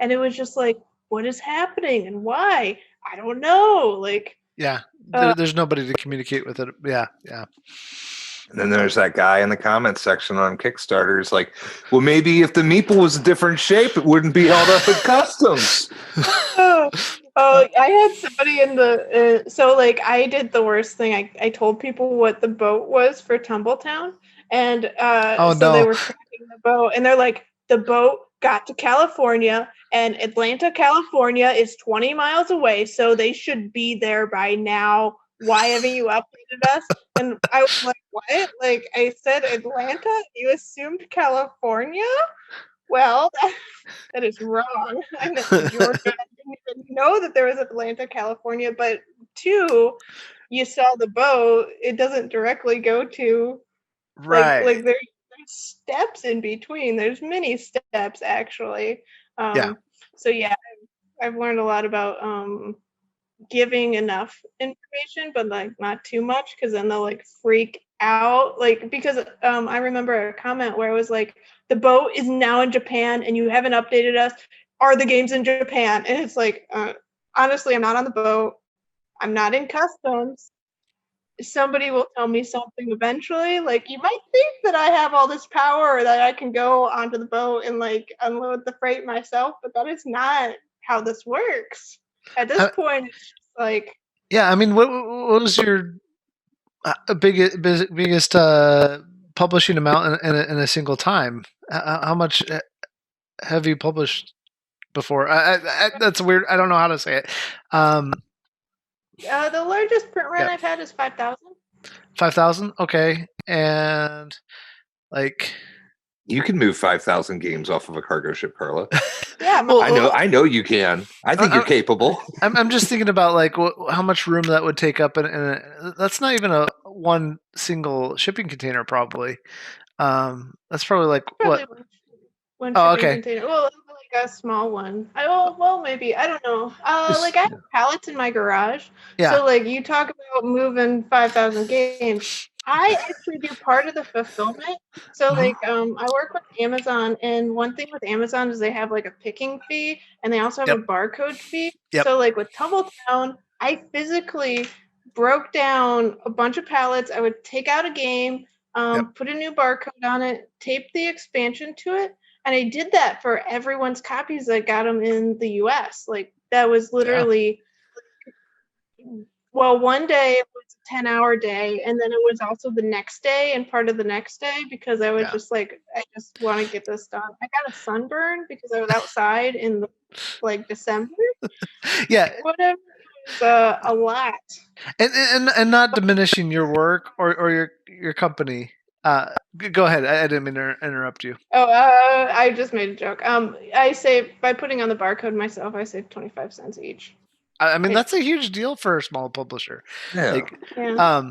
C: And it was just like, what is happening and why? I don't know. Like
B: there's nobody to communicate with it. Yeah.
A: And then there's that guy in the comments section on Kickstarter. It's like, well, maybe if the meeple was a different shape, it wouldn't be held up in customs.
C: I had somebody in the so like I did the worst thing. I told people what the boat was for Tumbletown, and they were tracking the boat, and they're like, the boat got to California, and Atlanta, California is 20 miles away, so they should be there by now. Why haven't you updated us? And I was like, what? Like I said Atlanta? You assumed California? Well, that is wrong. I know Georgia. I didn't even know that there was Atlanta, California, but 2, you saw the boat. It doesn't directly go to like there's steps in between. There's many steps actually. So yeah, I've learned a lot about giving enough information, but like not too much, because then they'll like freak out. Like because I remember a comment where it was like, the boat is now in Japan and you haven't updated us. Are the games in Japan? And it's like, honestly, I'm not on the boat. I'm not in customs. Somebody will tell me something eventually. Like, you might think that I have all this power, or that I can go onto the boat and like unload the freight myself, but that is not how this works. At this point, it's just like,
B: yeah. I mean, what was your biggest publishing amount in a single time? How much have you published before? That's weird. I don't know how to say it.
C: The largest print run I've had is 5,000.
B: 5,000? Okay. And like,
A: you can move 5,000 games off of a cargo ship, Carla.
C: Yeah,
A: I know you can. I think you're capable.
B: I'm just thinking about like how much room that would take up, and that's not even a one single shipping container, probably. That's probably like what?
C: One shipping container. Well, like a small one. Maybe, I don't know. Like I have pallets in my garage.
B: Yeah.
C: So like you talk about moving 5,000 games. I actually do part of the fulfillment. So like I work with Amazon, and one thing with Amazon is they have like a picking fee and they also have
B: Yep.
C: a barcode fee.
B: Yep.
C: So like with Tumbletown, I physically broke down a bunch of pallets. I would take out a game, put a new barcode on it, tape the expansion to it, and I did that for everyone's copies that got them in the US. Like that was literally well, one day it was a 10-hour day, and then it was also the next day and part of the next day because I was just like, I just want to get this done. I got a sunburn because I was outside in like December.
B: Yeah.
C: Whatever. It was a lot.
B: And not diminishing your work or your company. Go ahead. I didn't mean to interrupt you.
C: Oh, I just made a joke. I save by putting on the barcode myself. I save 25 cents each.
B: I mean, that's a huge deal for a small publisher.
A: Yeah.
B: Like,
C: Yeah.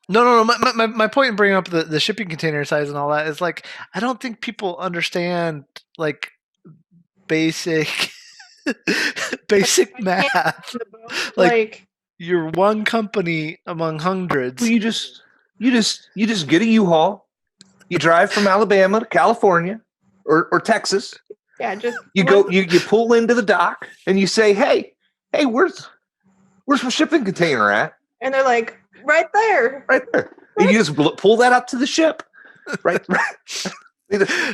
B: no. My point in bringing up the shipping container size and all that is like, I don't think people understand like basic math. Like you're one company among hundreds.
A: Well, you just get a U-Haul. You drive from Alabama to California or Texas.
C: Yeah, just
A: you go. You pull into the dock and you say, "Hey, where's my shipping container at?"
C: And they're like, "Right there."
A: Right there. And you just pull that up to the ship. Right.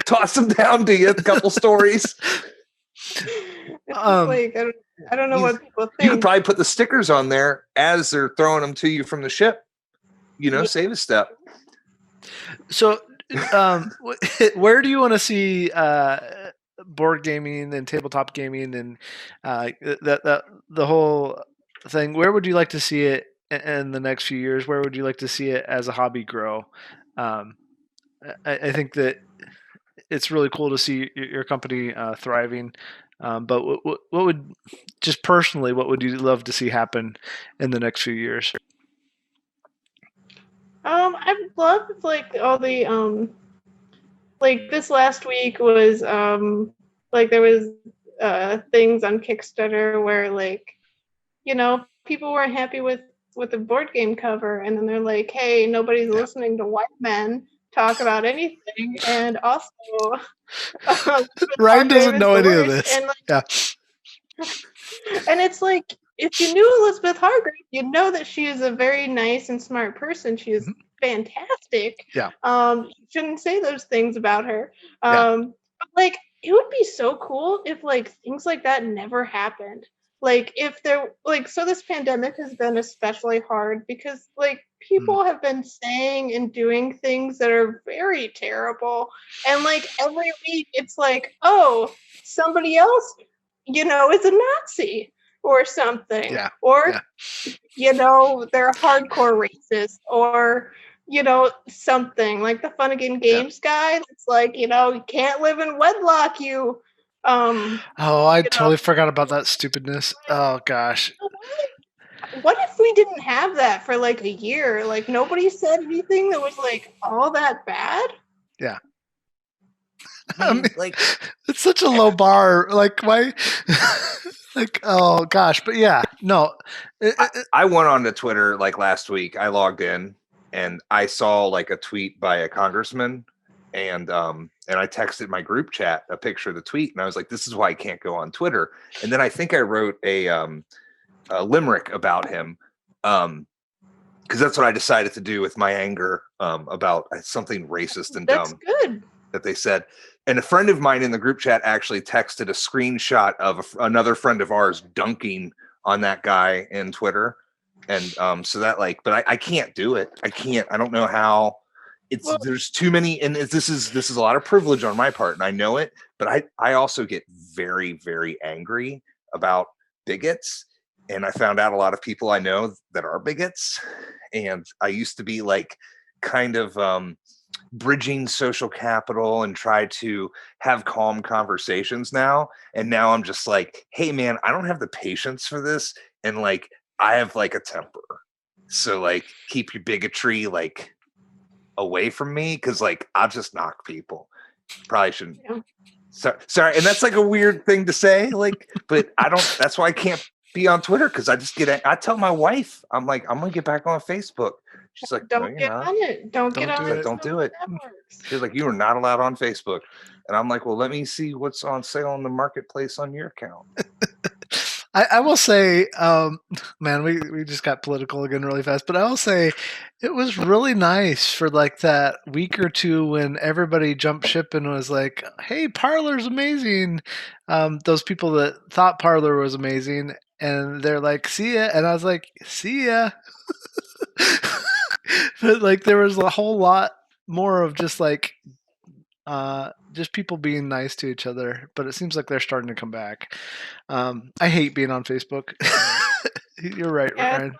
A: Toss them down to you. A couple stories.
C: Like I don't know what people think.
A: You could probably put the stickers on there as they're throwing them to you from the ship. Save a step.
B: So, where do you want to see board gaming and tabletop gaming and the whole thing? Where would you like to see it in the next few years? Where would you like to see it as a hobby grow? I think that it's really cool to see your company thriving. But what would, just personally, what would you love to see happen in the next few years?
C: I'd love if like all the like this last week was like there was things on Kickstarter where like people weren't happy with the board game cover, and then they're like, hey, nobody's listening to white men talk about anything, and also
B: Ryan doesn't know any of this.
C: And, and it's like, if you knew Elizabeth Hargrave, you'd know that she is a very nice and smart person. She is fantastic.
B: Yeah.
C: You shouldn't say those things about her. But like, it would be so cool if like things like that never happened. Like if there so this pandemic has been especially hard because like people have been saying and doing things that are very terrible, and like every week it's like, oh, somebody else is a Nazi or something, or they're hardcore racist, or something like the Fun Again Games guy that's like, you can't live in wedlock, you
B: I totally forgot about that stupidness. Oh gosh.
C: What if we didn't have that for like a year? Like nobody said anything that was like all that bad?
B: Yeah. I mean, like, it's such a low bar. Like, why? Like, oh gosh. But yeah, no.
A: I went on to Twitter like last week. I logged in and I saw like a tweet by a congressman, and I texted my group chat a picture of the tweet, and I was like, "This is why I can't go on Twitter." And then I think I wrote a limerick about him, because that's what I decided to do with my anger about something racist and dumb that they said. And a friend of mine in the group chat actually texted a screenshot of another friend of ours dunking on that guy in Twitter. And so that but I can't do it. I don't know how. There's too many, and this is a lot of privilege on my part, and I know it, but I also get very, very angry about bigots. And I found out a lot of people I know that are bigots. And I used to be like kind of bridging social capital and try to have calm conversations now. And now I'm just like, hey man, I don't have the patience for this. And like, I have like a temper. So like, keep your bigotry like away from me. Cause like, I'll just knock people. Probably shouldn't. Yeah. Sorry. And that's like a weird thing to say, like, but that's why I can't be on Twitter because I tell my wife, I'm like, I'm gonna get back on Facebook. She's like, no,
C: Don't
A: you're
C: get
A: not.
C: on it. Don't get on
B: do
C: it.
B: it.
A: Don't do it.
C: Networks.
A: She's like, you are not allowed on Facebook. And I'm like, well, let me see what's on sale in the marketplace on your account.
B: I will say, man, we just got political again really fast, but I will say it was really nice for like that week or two when everybody jumped ship and was like, hey, Parler's amazing. Those people that thought Parler was amazing, and they're like, see ya. And I was like, see ya. But like there was a whole lot more of just like just people being nice to each other, but it seems like they're starting to come back. I hate being on Facebook. You're right,
C: Yeah.
B: Ryan.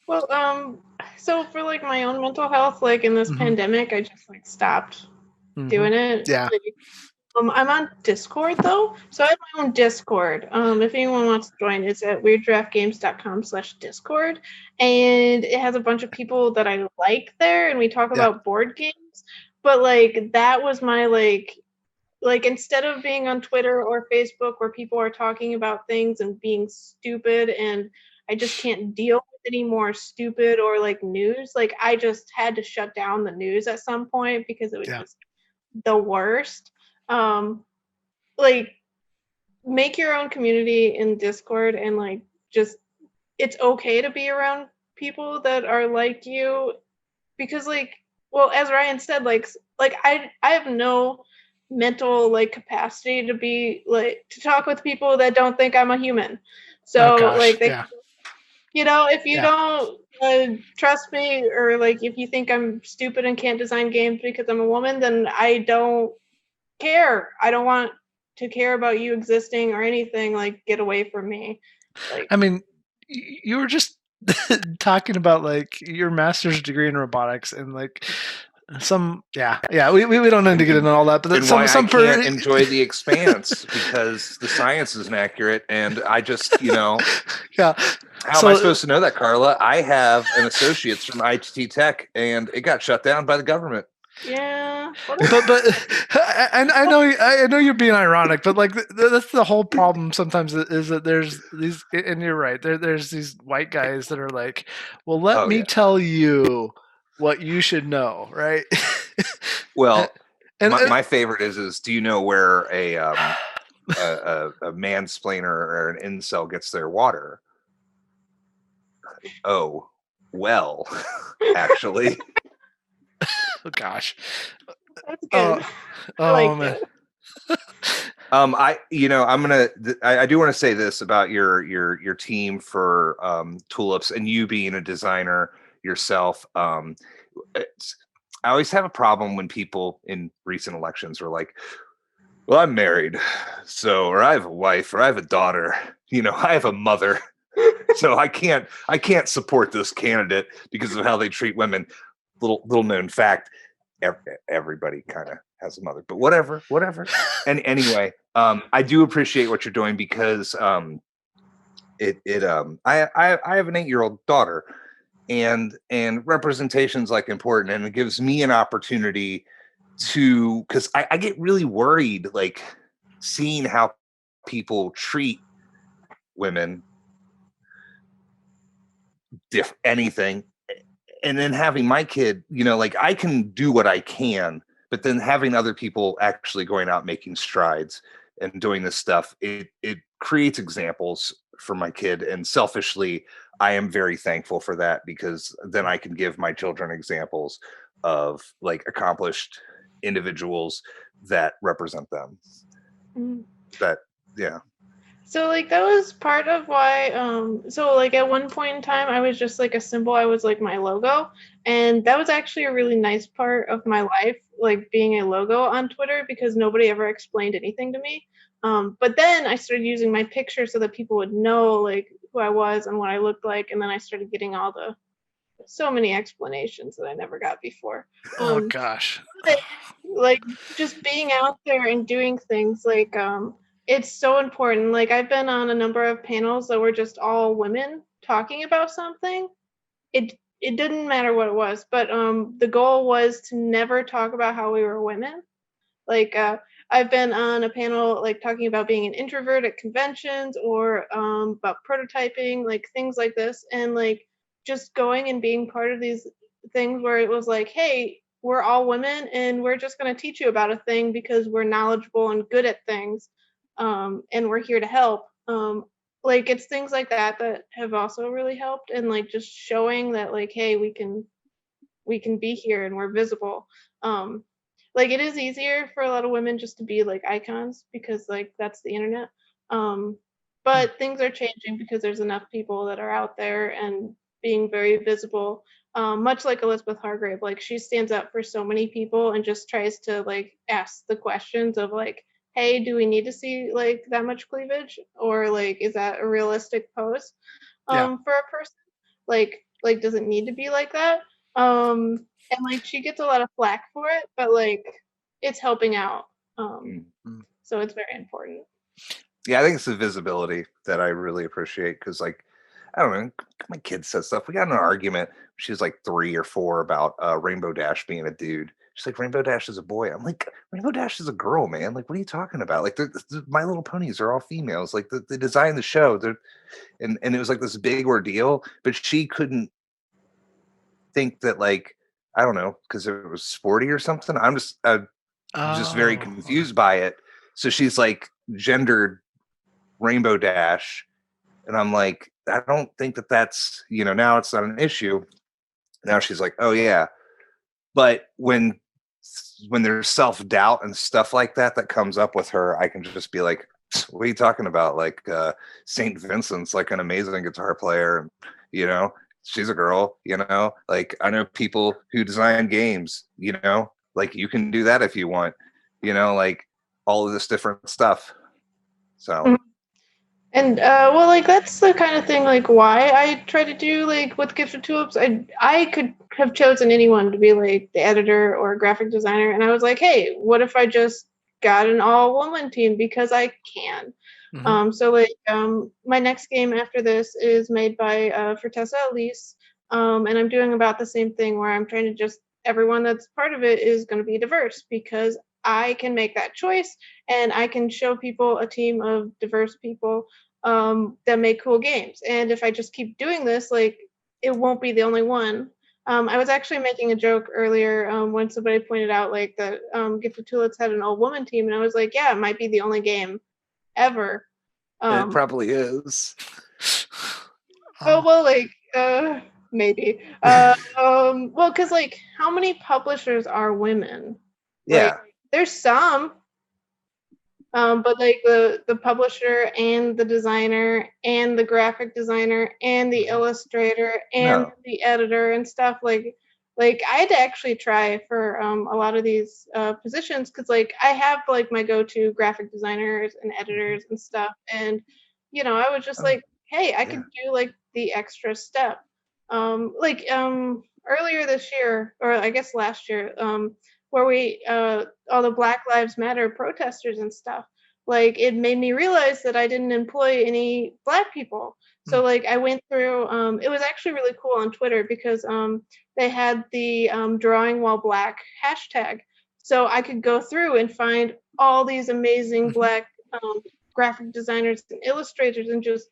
C: Well, so for like my own mental health, like in this
B: Mhm.
C: pandemic, I just like stopped
B: Mhm.
C: doing it.
B: Yeah.
C: Like, I'm on Discord though, so I have my own Discord. If anyone wants to join, it's at weirddraftgames.com/discord, and it has a bunch of people that I like there, and we talk
B: Yeah.
C: about board games. But like that was my like instead of being on Twitter or Facebook where people are talking about things and being stupid, and I just can't deal with any more stupid or like news. Like I just had to shut down the news at some point because it was
B: Yeah.
C: just the worst. Like make your own community in Discord, and like just it's okay to be around people that are like you, because like, well, as Ryan said, like I have no mental like capacity to be like to talk with people that don't think I'm a human. So
B: Oh gosh.
C: like they,
B: Yeah.
C: if you
B: Yeah.
C: don't trust me, or like if you think I'm stupid and can't design games because I'm a woman, then I don't care. I don't want to care about you existing or anything. Like get away from me. Like
B: I mean, you were just talking about like your master's degree in robotics and like some we don't need to get into all that, but
A: And
B: some
A: why
B: some
A: I can't enjoy The Expanse because the science isn't accurate, and I just,
B: yeah.
A: How am I supposed to know that, Carla? I have an associate's from ITT Tech, and it got shut down by the government.
C: yeah,
B: but I know you're being ironic, but like that's the whole problem sometimes is that there's these, and you're right, there's these white guys that are like, well, let me tell you what you should know, right?
A: Well,
B: and
A: my favorite is do you know where a mansplainer or an incel gets their water? Oh, well, actually.
C: that's good.
B: Oh
C: like
B: man.
A: I do want to say this about your team for Tulips, and you being a designer yourself. I always have a problem when people in recent elections are like, well, I'm married, or I have a wife, or I have a daughter, I have a mother, so I can't support this candidate because of how they treat women. Little known fact, everybody kind of has a mother, but whatever. And anyway, I do appreciate what you're doing because I have an 8-year-old daughter, and representation's like important, and it gives me an opportunity to, because I get really worried like seeing how people treat women, anything, and then having my kid, like I can do what I can, but then having other people actually going out making strides and doing this stuff, it creates examples for my kid, and selfishly I am very thankful for that, because then I can give my children examples of like accomplished individuals that represent them. That
C: So like that was part of why so like at one point in time I was just like a symbol. I was like my logo, and that was actually a really nice part of my life, like being a logo on Twitter, because nobody ever explained anything to me. But then I started using my picture so that people would know like who I was and what I looked like, and then I started getting so many explanations that I never got before.
B: Oh gosh.
C: Like just being out there and doing things like it's so important. Like I've been on a number of panels that were just all women talking about something. It didn't matter what it was, but the goal was to never talk about how we were women. Like I've been on a panel like talking about being an introvert at conventions or about prototyping, like things like this, and like just going and being part of these things where it was like, hey, we're all women and we're just going to teach you about a thing because we're knowledgeable and good at things, and we're here to help. Like it's things like that that have also really helped, and like just showing that like, hey, we can be here and we're visible. Um, like it is easier for a lot of women just to be like icons because like that's the internet. But things are changing because there's enough people that are out there and being very visible. Much like Elizabeth Hargrave, like she stands up for so many people and just tries to like ask the questions of like, hey, do we need to see like that much cleavage, or like is that a realistic pose for a person? Like does it need to be like that? And like she gets a lot of flack for it, but like it's helping out. So it's very important.
A: Yeah, I think it's the visibility that I really appreciate because, like, I don't know, my kid says stuff. We got in an argument. She was like 3 or 4 about Rainbow Dash being a dude. She's like, Rainbow Dash is a boy. I'm like, Rainbow Dash is a girl, man. Like, what are you talking about? Like, My Little Ponies are all females. Like, they designed the show. And it was like this big ordeal, but she couldn't think that, like, I don't know, because it was sporty or something. I'm just very confused by it. So she's like gendered Rainbow Dash, and I'm like, I don't think that's now it's not an issue. Now she's like, oh yeah, but when there's self-doubt and stuff like that comes up with her, I can just be like, what are you talking about? Like St. Vincent's like an amazing guitar player, and she's a girl, like I know people who design games, like you can do that if you want, like all of this different stuff. So
C: And well, like that's the kind of thing like why I try to do like with Gift of Tulips. I could have chosen anyone to be like the editor or graphic designer, and I was like, hey, what if I just got an all woman team because I can. So like my next game after this is made by Fortessa Elise, and I'm doing about the same thing where I'm trying to just everyone that's part of it is going to be diverse because I can make that choice and I can show people a team of diverse people that make cool games. And if I just keep doing this, like it won't be the only one. I was actually making a joke earlier when somebody pointed out like that Gift of Tulips had an all woman team, and I was like, yeah, it might be the only game ever.
A: it probably is.
C: Well, like maybe. Well, because like, how many publishers are women?
A: Yeah.
C: Like, there's some, but like the publisher and the designer and the graphic designer and the illustrator and the editor and stuff like I had to actually try for a lot of these positions because like I have like my go-to graphic designers and editors and stuff, and I was just like, hey, I could do like the extra step. Earlier this year, or I guess last year, where we all the Black Lives Matter protesters and stuff, like it made me realize that I didn't employ any Black people. So like I went through it was actually really cool on Twitter because they had the drawing while Black hashtag, so I could go through and find all these amazing Black graphic designers and illustrators and just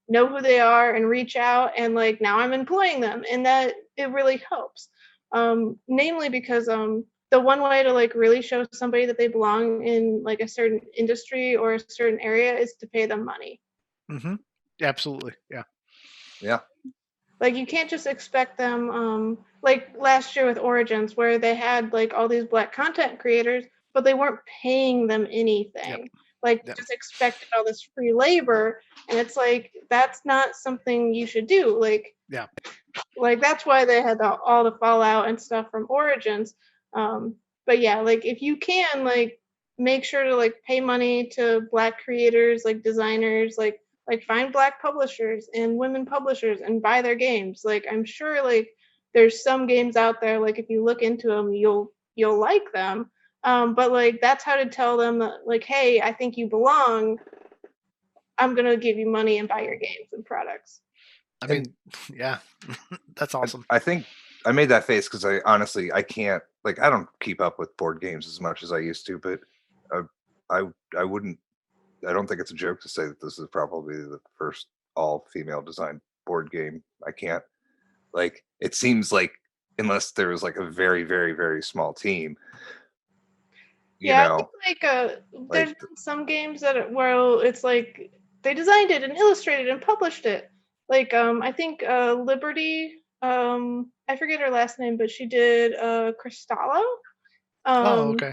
C: know who they are and reach out, and like now I'm employing them, and that it really helps, namely because the one way to like really show somebody that they belong in like a certain industry or a certain area is to pay them money.
B: Absolutely.
A: Yeah.
C: Like you can't just expect them like last year with Origins where they had like all these Black content creators, but they weren't paying them anything. Just expected all this free labor, and it's like that's not something you should do. Like that's why they had all the fallout and stuff from Origins. But yeah, like if you can like make sure to like pay money to Black creators, like designers, like find Black publishers and women publishers and buy their games. Like I'm sure like there's some games out there, like if you look into them, you'll like them. But like that's how to tell them that like, hey, I think you belong. I'm gonna give you money and buy your games and products.
B: I mean, yeah, that's awesome.
A: I think I made that face because I honestly I can't, like, I don't keep up with board games as much as I used to, but I don't think it's a joke to say that this is probably the first all-female designed board game. I can't, like, it seems like unless there was like a very, very, very small team,
C: I think there's been some games where it's like they designed it and illustrated and published it. Like I think Liberty, I forget her last name, but she did Crystallo.
B: Okay.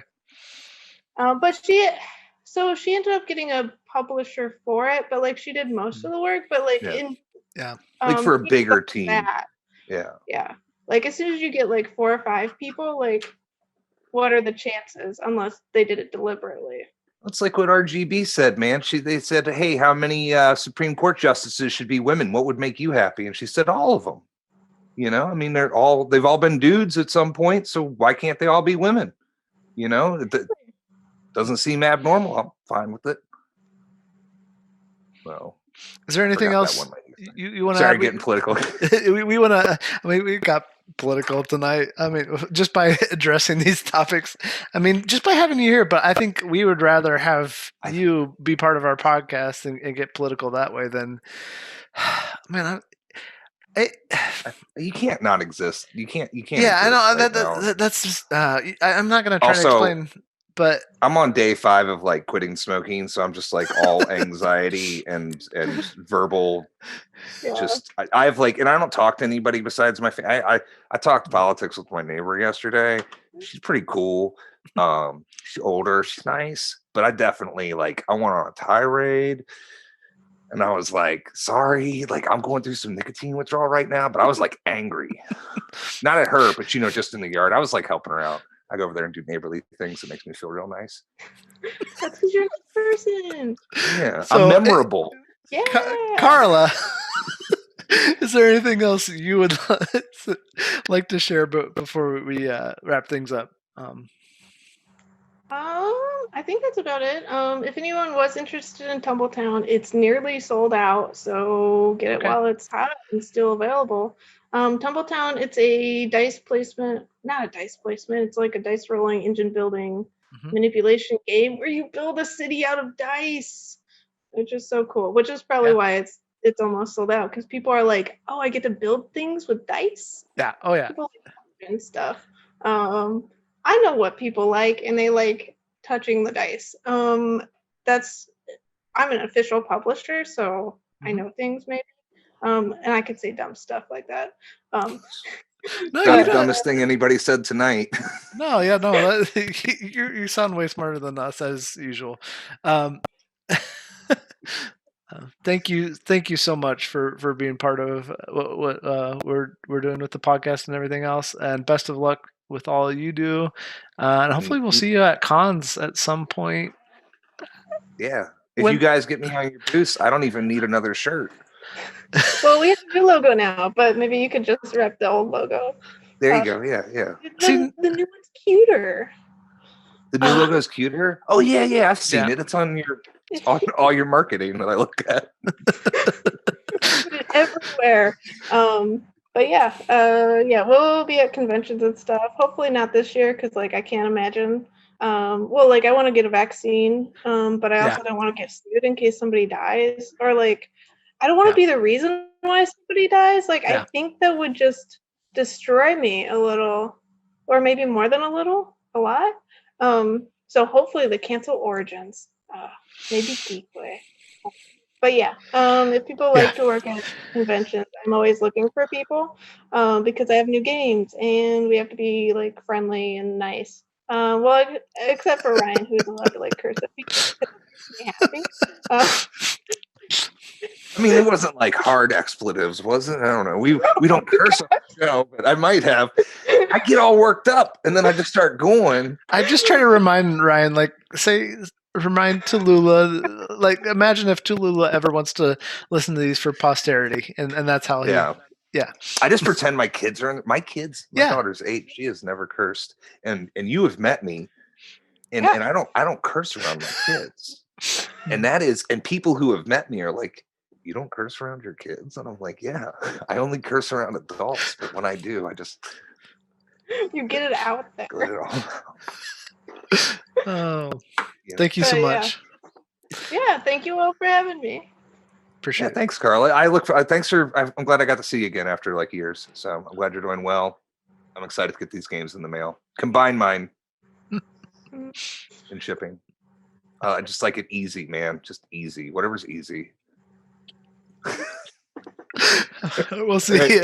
C: But she ended up getting a publisher for it, but like she did most of the work. But like
A: like for a bigger team,
C: yeah. Like as soon as you get like 4 or 5 people, like what are the chances? Unless they did it deliberately.
A: That's like what RGB said, man. They said, "Hey, how many Supreme Court justices should be women? What would make you happy?" And she said, "All of them." You know, I mean, they've all been dudes at some point, so why can't they all be women? You know, it doesn't seem abnormal. I'm fine with it. Well,
B: is there anything else you want to?
A: Sorry, getting political.
B: we want to. I mean, we got political tonight. I mean, just by addressing these topics. I mean, just by having you here. But I think we would rather have you be part of our podcast and get political that way than. Man,
A: you can't not exist. You can't.
B: Yeah, I know that's just. I'm not going to try to explain. But
A: I'm on day 5 of like quitting smoking, so I'm just like all anxiety and verbal. Just I have like, and I don't talk to anybody besides my family. I talked politics with my neighbor yesterday. She's pretty cool. She's older. She's nice, but I definitely like I went on a tirade. And I was like, sorry, like I'm going through some nicotine withdrawal right now, but I was like angry. Not at her, but just in the yard. I was like helping her out. I go over there and do neighborly things. It makes me feel real nice.
C: That's because you're a nice person.
A: Yeah, so, I'm memorable.
B: Carla, is there anything else you would like to share before we wrap things up?
C: I think that's about it. If anyone was interested in Tumbletown, it's nearly sold out, so get it while it's hot and still available. Tumbletown, it's a dice placement, not a dice placement, it's like a dice rolling, engine building manipulation game where you build a city out of dice, which is so cool, which is probably why it's almost sold out, because people are like, oh, I get to build things with dice?
B: Yeah, oh yeah.
C: People like and stuff. I know what people like, and they like touching the dice. I'm an official publisher, so I know things maybe. And I could say dumb stuff like that.
A: No, the dumbest thing anybody said tonight.
B: No, you sound way smarter than us as usual. Thank you so much for being part of what we're doing with the podcast and everything else. And best of luck with all you do. And hopefully we'll see you at cons at some point.
A: Yeah. If you guys get me on your booth, I don't even need another shirt.
C: Well, we have a new logo now, but maybe you could just rep the old logo.
A: There you go. Yeah.
C: The new one's cuter.
A: The new logo is cuter? Oh, yeah. I've seen it. It's on all your marketing that I look at.
C: Put it everywhere. But we'll be at conventions and stuff. Hopefully not this year, because like I can't imagine. I want to get a vaccine, but I also don't want to get sued in case somebody dies, or like I don't want to be the reason why somebody dies. Like I think that would just destroy me a little, or maybe more than a little, a lot. So hopefully the cancel origins, maybe deeply. But if people like to work at conventions, I'm always looking for people, because I have new games and we have to be like friendly and nice. Except for Ryan, who's allowed to like curse at people. Happy.
A: I mean, it wasn't like hard expletives, was it? I don't know. We don't curse on the show, but I might have. I get all worked up and then I just start going.
B: I just try to remind Ryan, remind Tallulah, like imagine if Tallulah ever wants to listen to these for posterity, and that's how he. Yeah.
A: I just pretend my kids are my daughter's 8. She has never cursed, and you have met me, and I don't curse around my kids, and people who have met me are like, you don't curse around your kids, and I'm like, yeah, I only curse around adults, but when I do, I just
C: you get it out there.
A: Get it all out.
B: Oh Thank you so
C: Yeah.
B: much.
C: Yeah, thank you all for having me.
B: Appreciate
A: Yeah,
B: it.
A: thanks, Carla. I'm glad I got to see you again after like years. So I'm glad you're doing well. I'm excited to get these games in the mail. Combine mine and shipping. I just like it easy, man. Just easy. Whatever's easy.
B: We'll see.